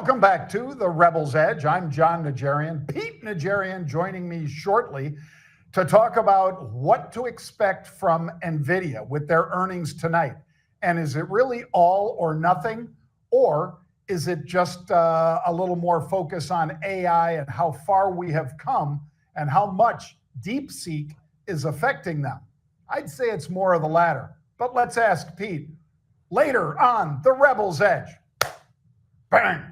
Welcome back to the Rebel's Edge. I'm Jon Najarian. Pete Najarian joining me shortly to talk about what to expect from Nvidia with their earnings tonight. And is it really all or nothing? Or is it just a little more focus on AI and how far we have come and how much DeepSeek is affecting them? I'd say it's more of the latter, but let's ask Pete later on the Rebel's Edge. Bang!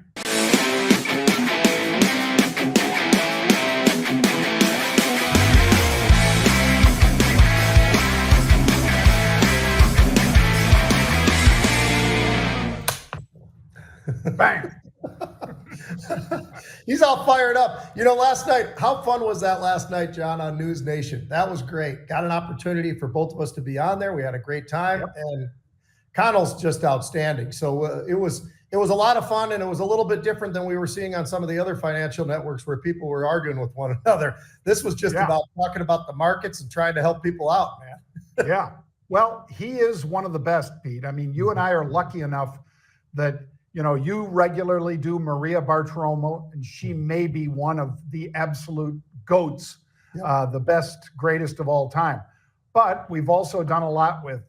Bang! He's all fired up. You know, last night, how fun was that last night, Jon, on News Nation? That was great. Got an opportunity for both of us to be on there. We had a great time, and Connell's just outstanding. So it was a lot of fun, and it was a little bit different than we were seeing on some of the other financial networks where people were arguing with one another. This was just about talking about the markets and trying to help people out, man. Yeah. Well, he is one of the best, Pete. I mean, you and I are lucky enough that, you know, you regularly do Maria Bartiromo, and she may be one of the absolute GOATs, the best, greatest of all time. But we've also done a lot with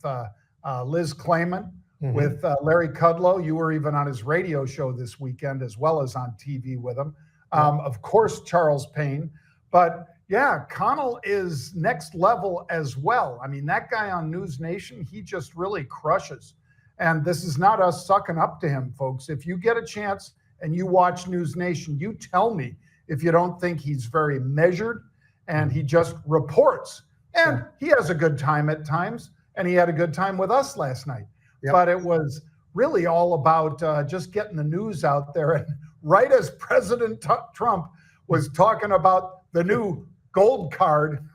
Liz Clayman, with Larry Kudlow. You were even on his radio show this weekend, as well as on TV with him. Of course, Charles Payne. But yeah, Connell is next level as well. I mean, that guy on News Nation, he just really crushes. And this is not us sucking up to him, folks. If you get a chance and you watch News Nation, you tell me if you don't think he's very measured and he just reports. And he has a good time at times, and he had a good time with us last night. But it was really all about just getting the news out there. And right as President Trump was talking about the new gold card.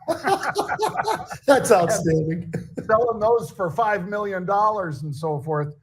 That's outstanding. Selling those for $5 million and so forth.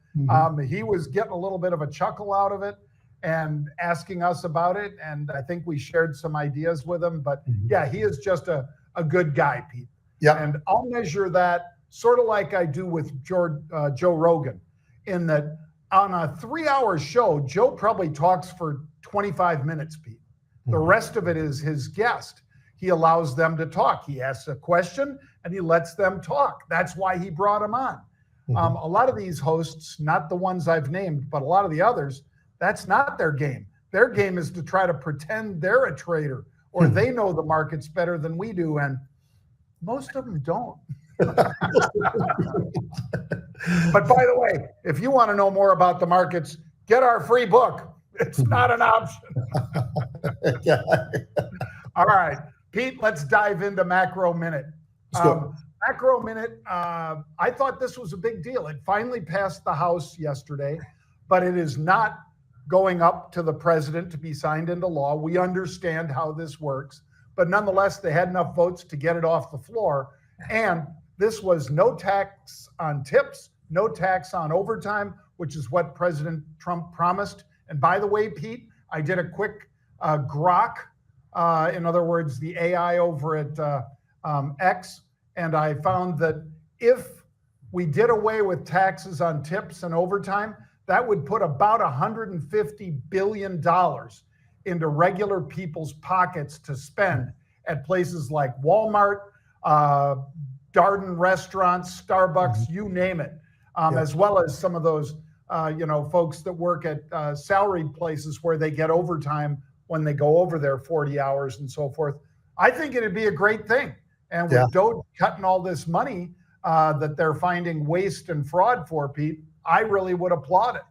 He was getting a little bit of a chuckle out of it and asking us about it. And I think we shared some ideas with him. But yeah, he is just a good guy, Pete. And I'll measure that sort of like I do with Joe Rogan, in that on a 3-hour show, Joe probably talks for 25 minutes, Pete. The rest of it is his guest. He allows them to talk. He asks a question and he lets them talk. That's why he brought him on. A lot of these hosts, not the ones I've named, but a lot of the others, that's not their game. Their game is to try to pretend they're a trader or they know the markets better than we do. And most of them don't. But by the way, if you want to know more about the markets, get our free book. It's not an option. All right, Pete, let's dive into Macro Minute. Macro Minute, I thought this was a big deal. It finally passed the House yesterday, but it is not going up to the president to be signed into law. We understand how this works, but nonetheless, they had enough votes to get it off the floor. And this was no tax on tips, no tax on overtime, which is what President Trump promised. And by the way, Pete, I did a quick grok, in other words, the AI over at X, and I found that if we did away with taxes on tips and overtime, that would put about $150 billion into regular people's pockets to spend at places like Walmart, Darden restaurants, Starbucks, you name it, as well as some of those, folks that work at salaried places where they get overtime when they go over their 40 hours and so forth. I think it'd be a great thing. And with Doge cutting all this money that they're finding waste and fraud for, Pete, I really would applaud it.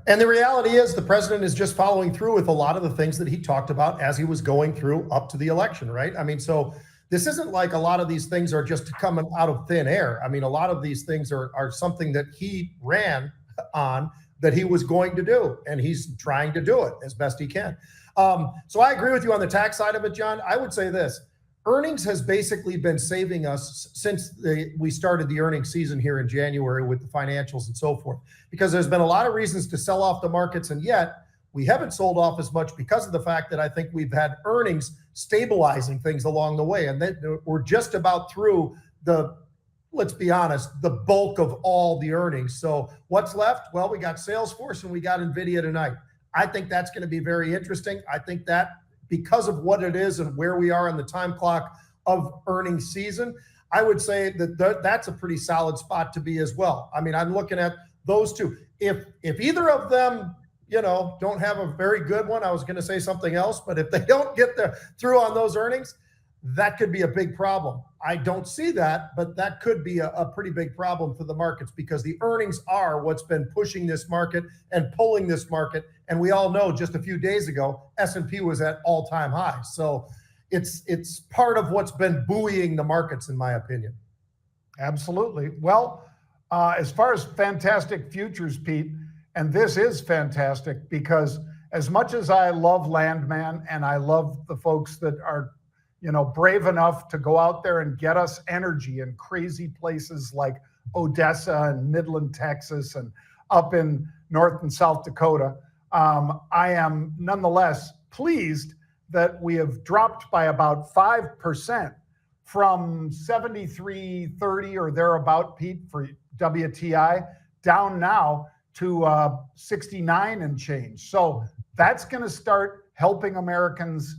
And the reality is the president is just following through with a lot of the things that he talked about as he was going through up to the election, right? I mean, so this isn't like a lot of these things are just coming out of thin air. I mean, a lot of these things are something that he ran on that he was going to do, and he's trying to do it as best he can. So I agree with you on the tax side of it, Jon. I would say this. Earnings has basically been saving us since we started the earnings season here in January with the financials and so forth, because there's been a lot of reasons to sell off the markets, and yet we haven't sold off as much because of the fact that I think we've had earnings stabilizing things along the way. And that we're just about through the, let's be honest, the bulk of all the earnings. So what's left? Well, we got Salesforce and we got Nvidia tonight. I think that's going to be very interesting. I think that because of what it is and where we are in the time clock of earnings season, I would say that that's a pretty solid spot to be as well. I mean, I'm looking at those two. If either of them, don't have a very good one, I was going to say something else, but if they don't get through on those earnings, that could be a big problem. I don't see that, but that could be a pretty big problem for the markets because the earnings are what's been pushing this market and pulling this market. And we all know just a few days ago, S&P was at all-time highs. So it's part of what's been buoying the markets, in my opinion. Absolutely. Well, as far as fantastic futures, Pete, and this is fantastic because as much as I love Landman and I love the folks that are brave enough to go out there and get us energy in crazy places like Odessa and Midland, Texas, and up in North and South Dakota. I am nonetheless pleased that we have dropped by about 5% from 73.30 or thereabout, Pete, for WTI, down now to 69 and change. So that's going to start helping Americans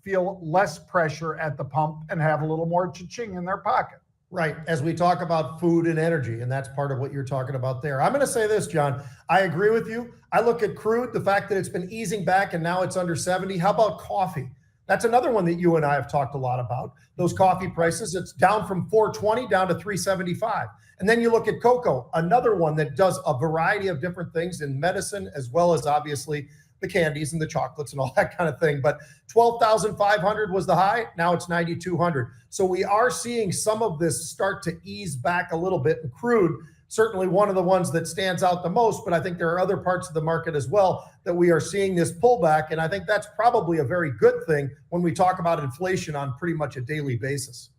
feel less pressure at the pump and have a little more cha-ching in their pocket. Right. As we talk about food and energy, and that's part of what you're talking about there. I'm going to say this, John. I agree with you. I look at crude, the fact that it's been easing back and now it's under 70. How about coffee? That's another one that you and I have talked a lot about. Those coffee prices, it's down from 420 down to 375. And then you look at cocoa, another one that does a variety of different things in medicine, as well as obviously the candies and the chocolates and all that kind of thing. But 12,500 was the high. Now it's 9,200. So we are seeing some of this start to ease back a little bit. And crude, certainly one of the ones that stands out the most, but I think there are other parts of the market as well that we are seeing this pullback. And I think that's probably a very good thing when we talk about inflation on pretty much a daily basis.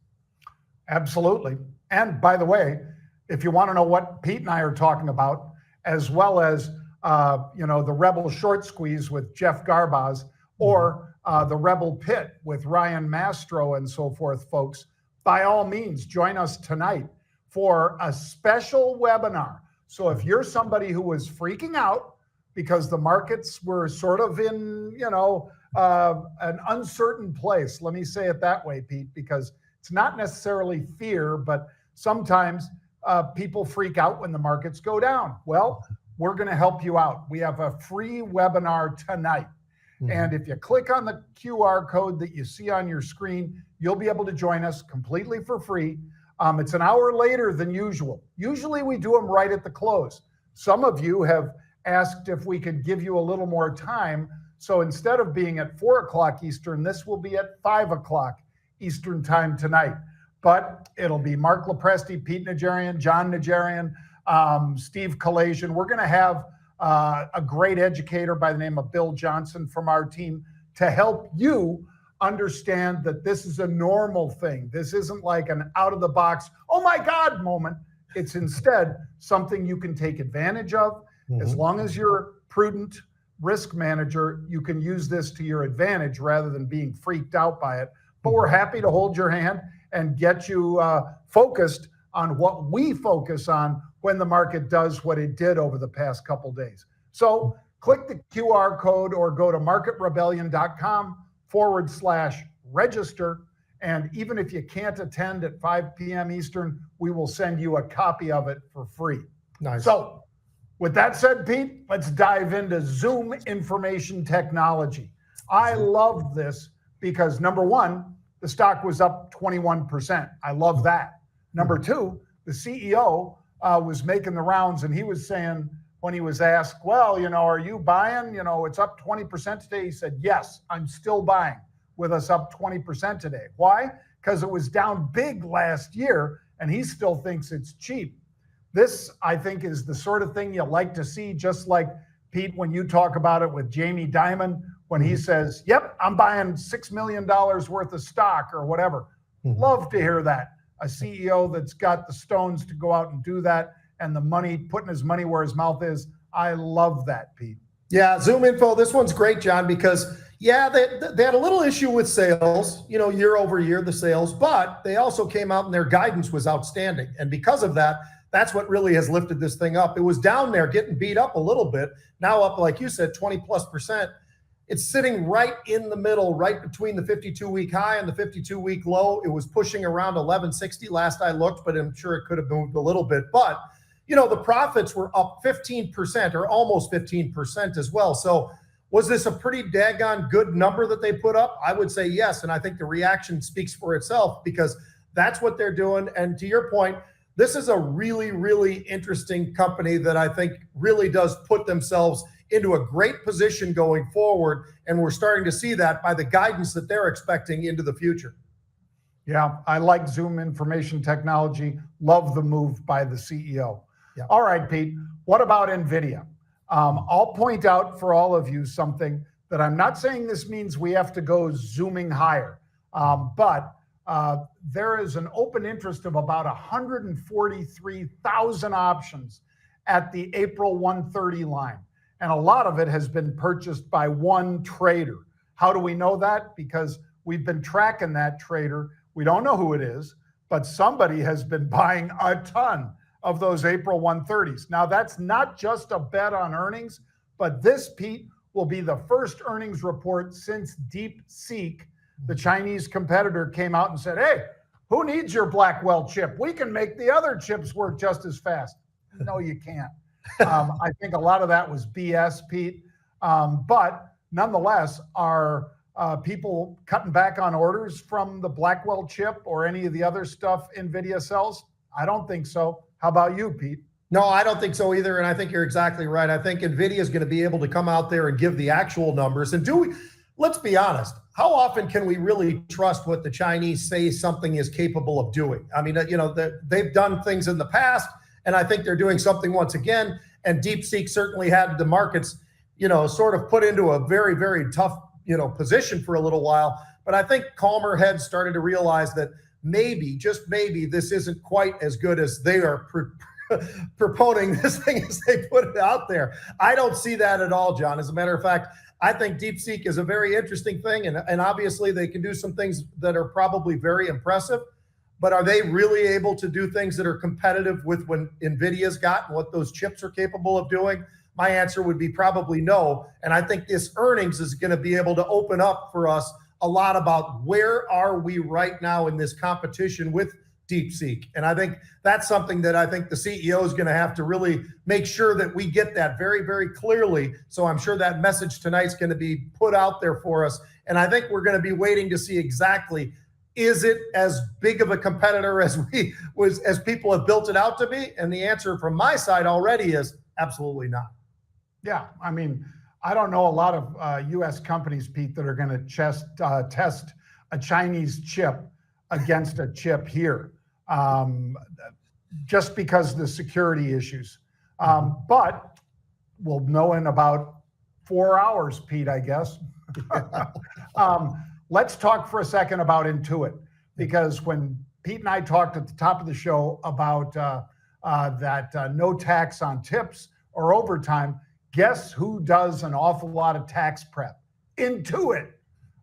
Absolutely. And by the way, if you want to know what Pete and I are talking about, as well as the Rebel short squeeze with Jeff Garbaz or the Rebel pit with Ryan Mastro and so forth, folks, by all means, join us tonight for a special webinar. So if you're somebody who was freaking out because the markets were sort of in, an uncertain place, let me say it that way, Pete, because it's not necessarily fear, but sometimes people freak out when the markets go down. Well, we're going to help you out. We have a free webinar tonight. Mm-hmm. And if you click on the QR code that you see on your screen, you'll be able to join us completely for free. It's an hour later than usual. Usually we do them right at the close. Some of you have asked if we could give you a little more time. So instead of being at 4 o'clock Eastern, this will be at 5 o'clock Eastern time tonight. But it'll be Mark Lepresti, Pete Najarian, Jon Najarian, Steve Kalasian. We're going to have a great educator by the name of Bill Johnson from our team to help you understand that this is a normal thing. This isn't like an out of the box, oh my God moment. It's instead something you can take advantage of. Mm-hmm. As long as you're prudent risk manager, you can use this to your advantage rather than being freaked out by it. But we're happy to hold your hand and get you focused on what we focus on when the market does what it did over the past couple days. So click the QR code or go to marketrebellion.com/register. And even if you can't attend at 5 p.m. Eastern, we will send you a copy of it for free. Nice. So with that said, Pete, let's dive into Zoom information technology. I love this because number one, the stock was up 21%. I love that. Number two, the CEO was making the rounds and he was saying, when he was asked, well, are you buying? It's up 20% today. He said, yes, I'm still buying with us up 20% today. Why? Because it was down big last year and he still thinks it's cheap. This, I think, is the sort of thing you like to see, just like, Pete, when you talk about it with Jamie Dimon, when he says, yep, I'm buying $6 million worth of stock or whatever. Mm-hmm. Love to hear that. A CEO that's got the stones to go out and do that and the money, putting his money where his mouth is. I love that, Pete. Yeah, Zoom info. This one's great, John, because they had a little issue with sales, year over year, the sales, but they also came out and their guidance was outstanding. And because of that, That's what really has lifted this thing up. It was down there getting beat up a little bit. Now up, like you said, 20+%. It's sitting right in the middle, right between the 52-week high and the 52-week low. It was pushing around 1160 last I looked, but I'm sure it could have moved a little bit. But, the profits were up 15% or almost 15% as well. So was this a pretty daggone good number that they put up? I would say yes. And I think the reaction speaks for itself because that's what they're doing. And to your point, this is a really, really interesting company that I think really does put themselves into a great position going forward. And we're starting to see that by the guidance that they're expecting into the future. Yeah, I like Zoom Information Technology. Love the move by the CEO. Yeah. All right, Pete, what about Nvidia? I'll point out for all of you something that I'm not saying this means we have to go zooming higher, but there is an open interest of about 143,000 options at the April 130 line. And a lot of it has been purchased by one trader. How do we know that? Because we've been tracking that trader. We don't know who it is, but somebody has been buying a ton of those April 130s. Now, that's not just a bet on earnings, but this, Pete, will be the first earnings report since DeepSeek, the Chinese competitor, came out and said, hey, who needs your Blackwell chip? We can make the other chips work just as fast. No, you can't. I think a lot of that was BS, Pete. But nonetheless, are people cutting back on orders from the Blackwell chip or any of the other stuff NVIDIA sells? I don't think so. How about you, Pete? No, I don't think so either. And I think you're exactly right. I think NVIDIA is going to be able to come out there and give the actual numbers. And let's be honest, how often can we really trust what the Chinese say something is capable of doing? I mean, they've done things in the past, and I think they're doing something once again. And DeepSeek certainly had the markets, sort of put into a very, very tough, position for a little while. But I think calmer heads started to realize that maybe, just maybe, this isn't quite as good as they are proponing this thing as they put it out there. I don't see that at all, John. As a matter of fact, I think DeepSeek is a very interesting thing. And obviously they can do some things that are probably very impressive, but are they really able to do things that are competitive with what NVIDIA's got and what those chips are capable of doing? My answer would be probably no. And I think this earnings is going to be able to open up for us a lot about where are we right now in this competition with DeepSeek. And I think that's something that I think the CEO is going to have to really make sure that we get that very, very clearly. So I'm sure that message tonight's going to be put out there for us. And I think we're going to be waiting to see exactly, is it as big of a competitor as people have built it out to be? And the answer from my side already is absolutely not. Yeah, I mean, I don't know a lot of U.S. companies, Pete, that are going to test a Chinese chip against a chip here, just because of the security issues. But we'll know in about 4 hours, Pete, I guess. Let's talk for a second about Intuit, because when Pete and I talked at the top of the show about that no tax on tips or overtime, guess who does an awful lot of tax prep? Intuit,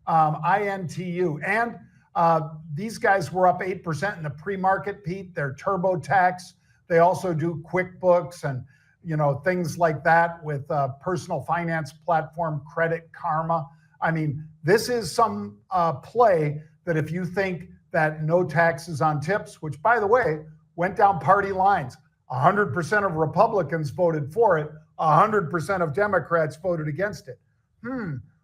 INTU. And these guys were up 8% in the pre-market, Pete. They're TurboTax. They also do QuickBooks and things like that with personal finance platform Credit Karma. I mean, this is some play that if you think that no taxes on tips, which by the way, went down party lines, 100% of Republicans voted for it, 100% of Democrats voted against it.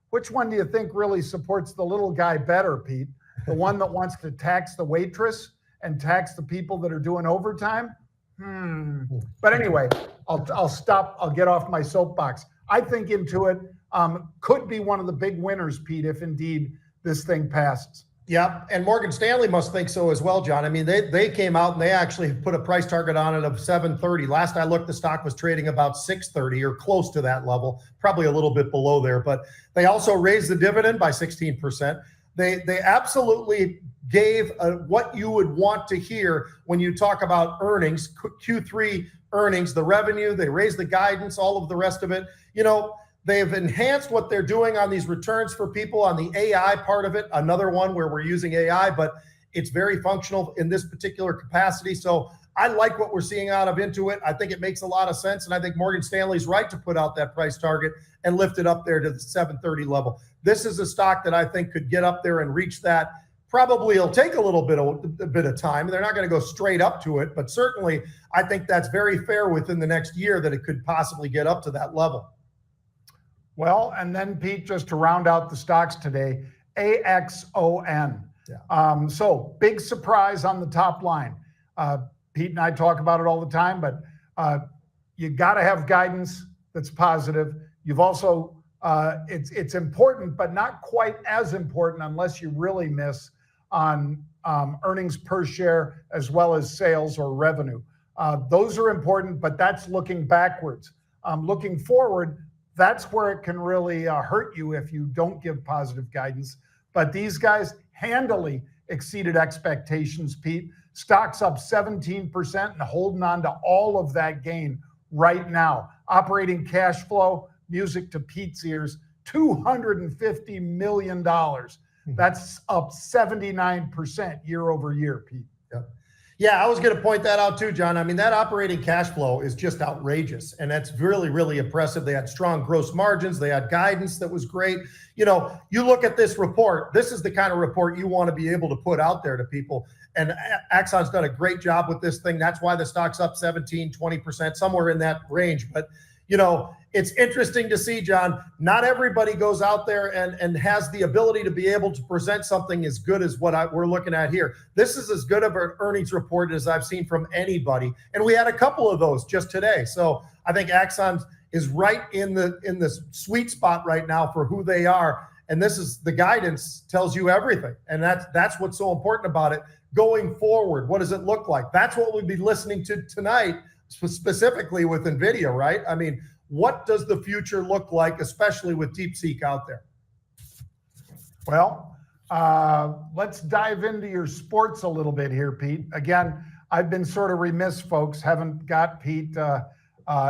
Which one do you think really supports the little guy better, Pete? The one that wants to tax the waitress and tax the people that are doing overtime? But anyway, I'll stop. I'll get off my soapbox. I think Intuit could be one of the big winners, Pete, if indeed this thing passes. Yeah, and Morgan Stanley must think so as well, John. I mean, they came out and they actually put a price target on it of $7.30. Last I looked, the stock was trading about $6.30 or close to that level, probably a little bit below there. But they also raised the dividend by 16%. They absolutely gave what you would want to hear when you talk about earnings, Q3 earnings, the revenue. They raised the guidance, all of the rest of it. They've enhanced what they're doing on these returns for people on the AI part of it. Another one where we're using AI, but it's very functional in this particular capacity. So I like what we're seeing out of Intuit. I think it makes a lot of sense. And I think Morgan Stanley's right to put out that price target and lift it up there to the 730 level. This is a stock that I think could get up there and reach that. Probably it'll take a bit of time. They're not going to go straight up to it, but certainly I think that's very fair within the next year that it could possibly get up to that level. Well, and then Pete, just to round out the stocks today, AXON. Yeah. So big surprise on the top line. Pete and I talk about it all the time, but you got to have guidance that's positive. You've also, it's important, but not quite as important unless you really miss on earnings per share as well as sales or revenue. Those are important, but that's looking backwards. Looking forward, that's where it can really hurt you if you don't give positive guidance. But these guys handily exceeded expectations, Pete. Stocks up 17% and holding on to all of that gain right now. Operating cash flow, music to Pete's ears, $250 million. That's up 79% year over year, Pete. Yeah, I was going to point that out too, John. I mean, that operating cash flow is just outrageous. And that's really, really impressive. They had strong gross margins. They had guidance that was great. You know, you look at this report, this is the kind of report you want to be able to put out there to people. And Axon's done a great job with this thing. That's why the stock's up 17, 20%, somewhere in that range. But, you know, it's interesting to see, John, not everybody goes out there and has the ability to be able to present something as good as what we're looking at here. This is as good of an earnings report as I've seen from anybody. And we had a couple of those just today. So I think Axon is right in the sweet spot right now for who they are. And this is the guidance tells you everything. And that's what's so important about it. Going forward, what does it look like? That's what we'll be listening to tonight, specifically with Nvidia, right? I mean, what does the future look like, especially with DeepSeek out there? Well, let's dive into your sports a little bit here, Pete. Again, I've been sort of remiss, folks. Haven't got Pete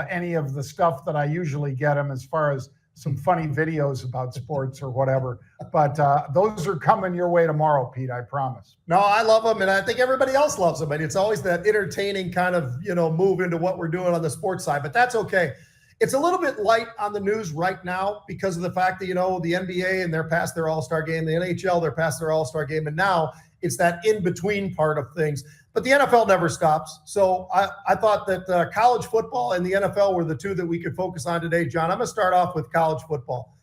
any of the stuff that I usually get him as far as some funny videos about sports or whatever. But those are coming your way tomorrow, Pete, I promise. No, I love them, and I think everybody else loves them. And it's always that entertaining kind of, move into what we're doing on the sports side. But that's okay. It's a little bit light on the news right now because of the fact that, the NBA and they're past their All-Star game, the NHL, they're past their All-Star game, and now it's that in-between part of things. But the NFL never stops. So I thought that college football and the NFL were the two that we could focus on today, John. I'm going to start off with college football.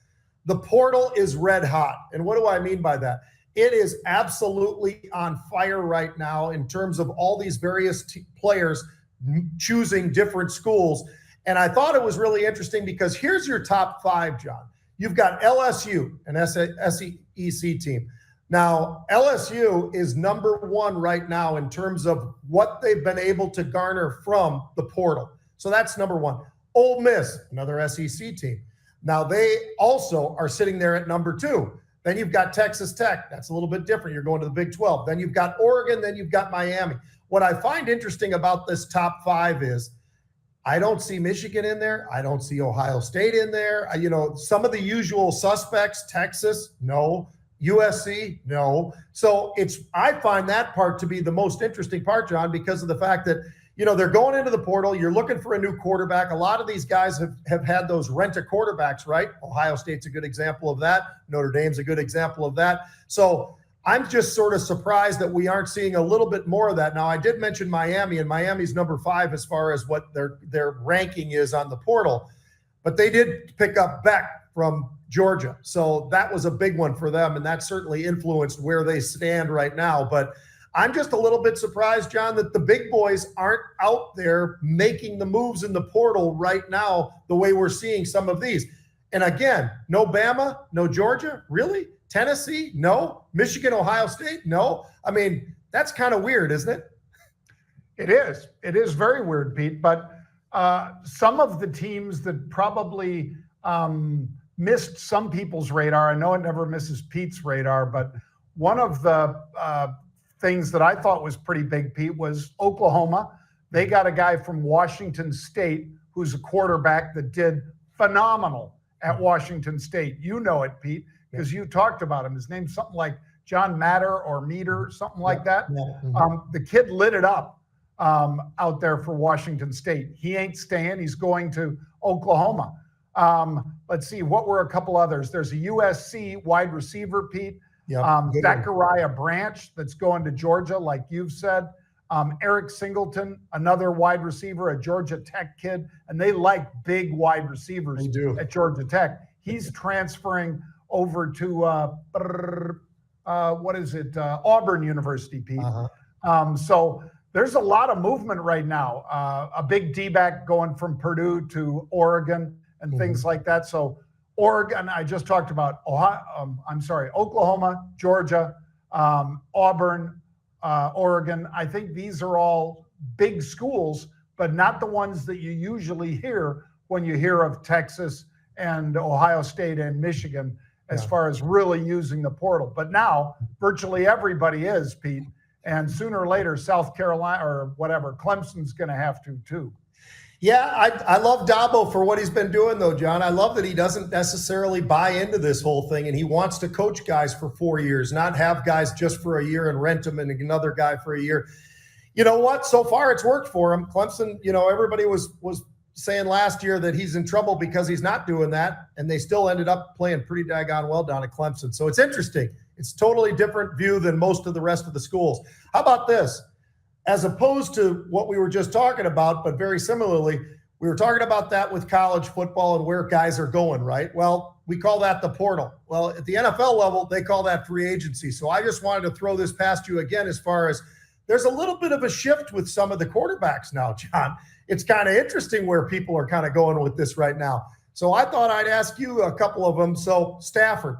The portal is red hot. And what do I mean by that? It is absolutely on fire right now in terms of all these various players choosing different schools. And I thought it was really interesting because here's your top five, John. You've got LSU, an SEC team. Now, LSU is number one right now in terms of what they've been able to garner from the portal. So that's number one. Ole Miss, another SEC team. Now, they also are sitting there at number two. Then you've got Texas Tech. That's a little bit different. You're going to the Big 12. Then you've got Oregon. Then you've got Miami. What I find interesting about this top five is I don't see Michigan in there. I don't see Ohio State in there. Some of the usual suspects, Texas, no. USC, no. So I find that part to be the most interesting part, John, because of the fact that, they're going into the portal. You're looking for a new quarterback. A lot of these guys have had those rent-a-quarterbacks, right? Ohio State's a good example of that. Notre Dame's a good example of that. So I'm just sort of surprised that we aren't seeing a little bit more of that. Now, I did mention Miami, and Miami's number 5 as far as what their ranking is on the portal. But they did pick up Beck from Georgia. So that was a big one for them, and that certainly influenced where they stand right now. But I'm just a little bit surprised, John, that the big boys aren't out there making the moves in the portal right now the way we're seeing some of these. And again, no Bama, no Georgia, really? Tennessee? No. Michigan, Ohio State? No. I mean, that's kind of weird, isn't it? It is. It is very weird, Pete. But some of the teams that probably missed some people's radar, I know it never misses Pete's radar, but one of the things that I thought was pretty big, Pete, was Oklahoma. They got a guy from Washington State who's a quarterback that did phenomenal at Washington State. You know it, Pete, because you talked about him. His name's something like John Matter or Meter, something like that. The kid lit it up. out there for Washington State. He ain't staying. He's going to Oklahoma. Let's see, what were a couple others? There's a USC wide receiver, Pete. Yep, Zachariah Branch that's going to Georgia, like you've said. Eric Singleton, another wide receiver, a Georgia Tech kid, and they like big wide receivers at Georgia Tech. He's transferring over to Auburn University, Pete. So there's a lot of movement right now. A big D-back going from Purdue to Oregon and things like that. So Oregon, I just talked about Oklahoma, Georgia, Auburn, Oregon. I think these are all big schools, but not the ones that you usually hear when you hear of Texas and Ohio State and Michigan as far as really using the portal. But now virtually everybody is, Pete. And sooner or later, South Carolina or whatever, Clemson's going to have to too. Yeah, I love Dabo for what he's been doing, though, John. I love that he doesn't necessarily buy into this whole thing, and he wants to coach guys for 4 years, not have guys just for a year and rent them and another guy for a year. You know what? So far, it's worked for him. Clemson, everybody was saying last year that he's in trouble because he's not doing that, and they still ended up playing pretty daggone well down at Clemson. So it's interesting. It's a totally different view than most of the rest of the schools. How about this? As opposed to what we were just talking about, but very similarly, we were talking about that with college football and where guys are going, right? Well, we call that the portal. Well, at the NFL level, they call that free agency. So I just wanted to throw this past you again as far as there's a little bit of a shift with some of the quarterbacks now, John. It's kind of interesting where people are kind of going with this right now. So I thought I'd ask you a couple of them. So Stafford.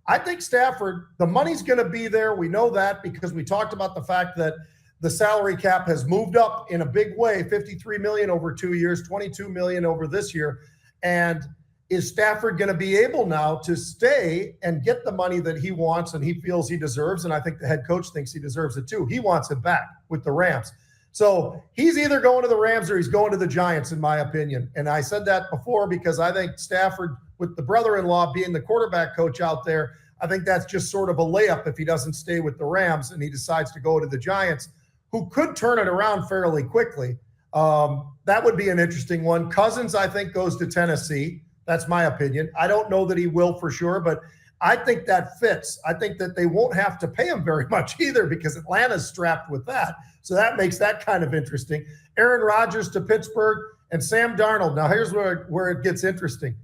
I think Stafford, the money's going to be there. We know that because we talked about the fact that the salary cap has moved up in a big way, $53 million over 2 years, $22 million over this year. And is Stafford going to be able now to stay and get the money that he wants and he feels he deserves? And I think the head coach thinks he deserves it too. He wants it back with the Rams. So he's either going to the Rams or he's going to the Giants, in my opinion. And I said that before because I think Stafford, with the brother-in-law being the quarterback coach out there, I think that's just sort of a layup if he doesn't stay with the Rams and he decides to go to the Giants, who could turn it around fairly quickly. That would be an interesting one. Cousins, I think, goes to Tennessee. That's my opinion. I don't know that he will for sure, but I think that fits. I think that they won't have to pay him very much either because Atlanta's strapped with that. So that makes that kind of interesting. Aaron Rodgers to Pittsburgh and Sam Darnold. Now, here's where it gets interesting.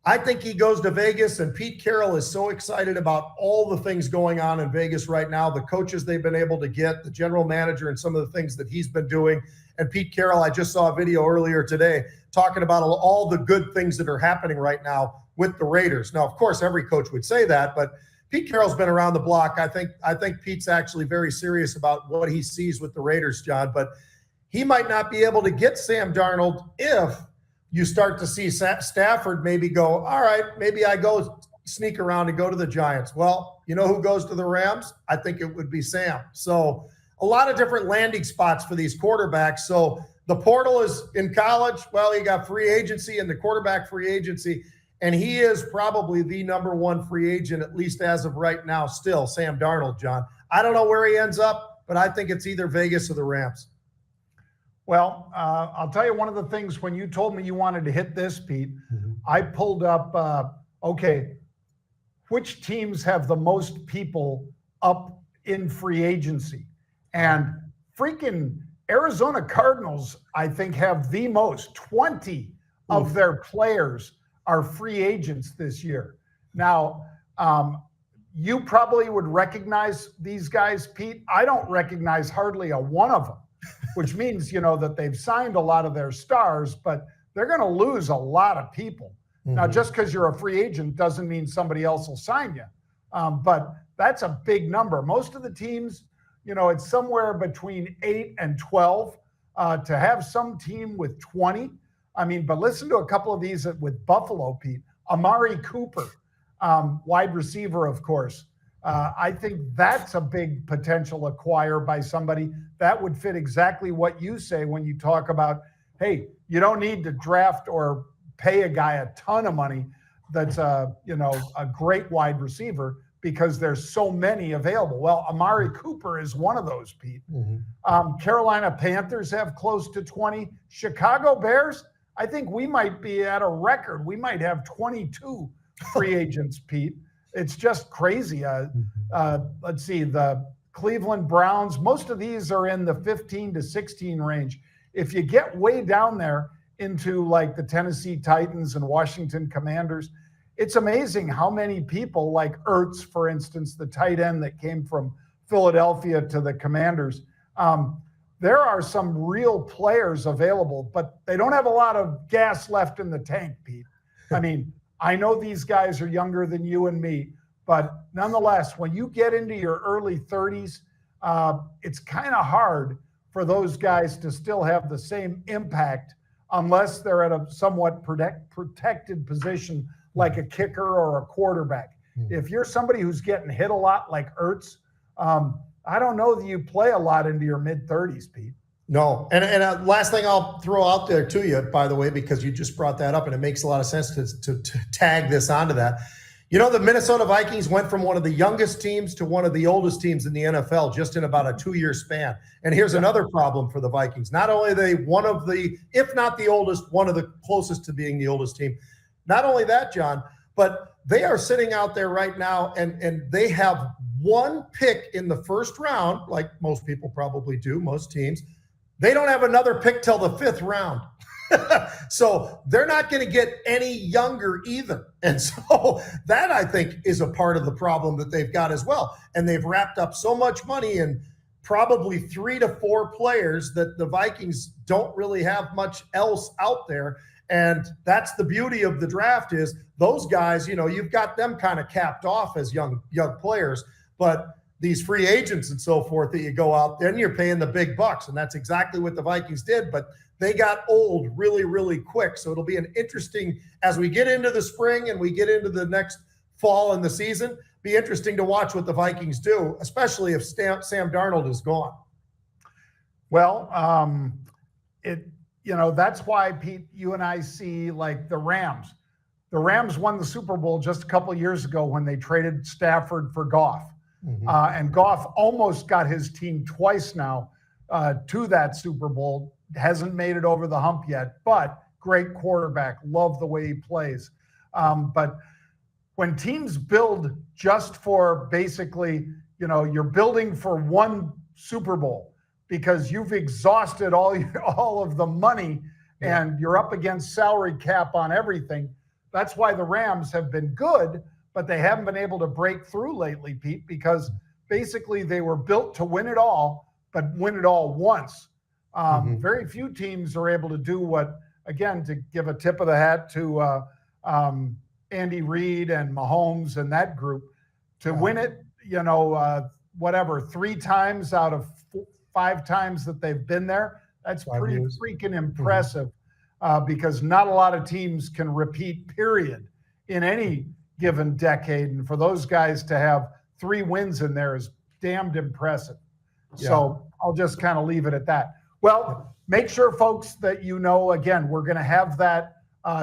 I think he goes to Vegas, and Pete Carroll is so excited about all the things going on in Vegas right now, the coaches they've been able to get, the general manager and some of the things that he's been doing. And Pete Carroll, I just saw a video earlier today talking about all the good things that are happening right now with the Raiders. Now, of course, every coach would say that, but Pete Carroll's been around the block. I think Pete's actually very serious about what he sees with the Raiders, John, but he might not be able to get Sam Darnold if you start to see Stafford maybe go, all right, maybe I go sneak around and go to the Giants. Well, you know who goes to the Rams? I think it would be Sam. So a lot of different landing spots for these quarterbacks. So the portal is in college. Well, you got free agency and the quarterback free agency. And he is probably the number one free agent, at least as of right now, still, Sam Darnold, John. I don't know where he ends up, but I think it's either Vegas or the Rams. Well, I'll tell you one of the things when you told me you wanted to hit this, Pete, I pulled up, which teams have the most people up in free agency? And freaking Arizona Cardinals, I think, have the most. 20 of their players are free agents this year. Now, you probably would recognize these guys, Pete. I don't recognize hardly a one of them. Which means, that they've signed a lot of their stars, but they're going to lose a lot of people. Now, just because you're a free agent doesn't mean somebody else will sign you. But that's a big number. Most of the teams, it's somewhere between 8 and 12 to have some team with 20. But listen to a couple of these with Buffalo, Pete. Amari Cooper, wide receiver, of course. I think that's a big potential acquire by somebody that would fit exactly what you say when you talk about, hey, you don't need to draft or pay a guy a ton of money that's a great wide receiver, because there's so many available. Well, Amari Cooper is one of those, Pete. Carolina Panthers have close to 20. Chicago Bears, I think we might be at a record. We might have 22 free agents, Pete. It's just crazy. Let's see, the Cleveland Browns, most of these are in the 15 to 16 range. If you get way down there into like the Tennessee Titans and Washington Commanders, it's amazing how many people like Ertz, for instance, the tight end that came from Philadelphia to the Commanders. There are some real players available, but they don't have a lot of gas left in the tank, Pete. I mean, I know these guys are younger than you and me, but nonetheless, when you get into your early 30s, it's kind of hard for those guys to still have the same impact unless they're at a somewhat protected position like a kicker or a quarterback. If you're somebody who's getting hit a lot like Ertz, I don't know that you play a lot into your mid-30s, Pete. No. And last thing I'll throw out there to you, by the way, because you just brought that up and it makes a lot of sense to tag this onto that. You know, the Minnesota Vikings went from one of the youngest teams to one of the oldest teams in the NFL just in about a 2-year span. And here's another problem for the Vikings. Not only are they one of the, if not the oldest, one of the closest to being the oldest team. Not only that, John, but they are sitting out there right now and they have one pick in the first round, like most people probably do, most teams. They don't have another pick till the 5th round. So they're not going to get any younger either. And so that, I think, is a part of the problem that they've got as well. And they've wrapped up so much money in probably 3 to 4 players that the Vikings don't really have much else out there. And that's the beauty of the draft is those guys, you know, you've got them kind of capped off as young players, but these free agents and so forth that you go out there and you're paying the big bucks. And that's exactly what the Vikings did, but they got old really, really quick. So it'll be an interesting, as we get into the spring and we get into the next fall in the season, be interesting to watch what the Vikings do, especially if Sam Darnold is gone. Well, you know, that's why, Pete, you and I see like the Rams. The Rams won the Super Bowl just a couple of years ago when they traded Stafford for Goff. And Goff almost got his team twice now to that Super Bowl. Hasn't made it over the hump yet, but great quarterback. Love the way he plays. But when teams build just for basically, you know, you're building for one Super Bowl because you've exhausted all of the money and you're up against salary cap on everything. That's why the Rams have been good, but they haven't been able to break through lately, Pete, because basically they were built to win it all, but win it all once. Very few teams are able to do what, again, to give a tip of the hat to Andy Reid and Mahomes and that group, to win it, you know, 3 times out of 5 times that they've been there. That's pretty freaking impressive because not a lot of teams can repeat, period, in any given decade. And for those guys to have 3 wins in there is damned impressive. So I'll just kind of leave it at that. Well, make sure, folks, that you know, again, we're going to have that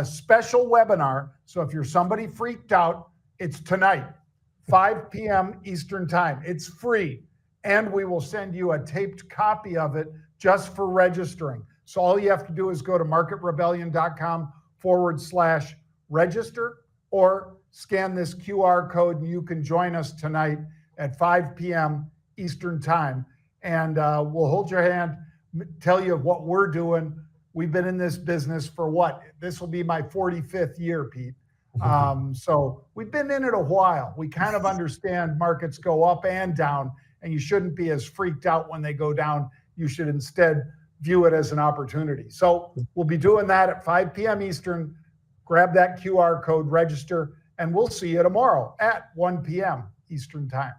special webinar. So if you're somebody freaked out, it's tonight, 5 p.m. Eastern time. It's free. And we will send you a taped copy of it just for registering. So all you have to do is go to marketrebellion.com/register or scan this QR code and you can join us tonight at 5 p.m. Eastern time. And we'll hold your hand, tell you what we're doing. We've been in this business for what? This will be my 45th year, Pete. So we've been in it a while. We kind of understand markets go up and down, and you shouldn't be as freaked out when they go down. You should instead view it as an opportunity. So we'll be doing that at 5 p.m. Eastern. Grab that QR code, register, and we'll see you tomorrow at 1 p.m. Eastern time.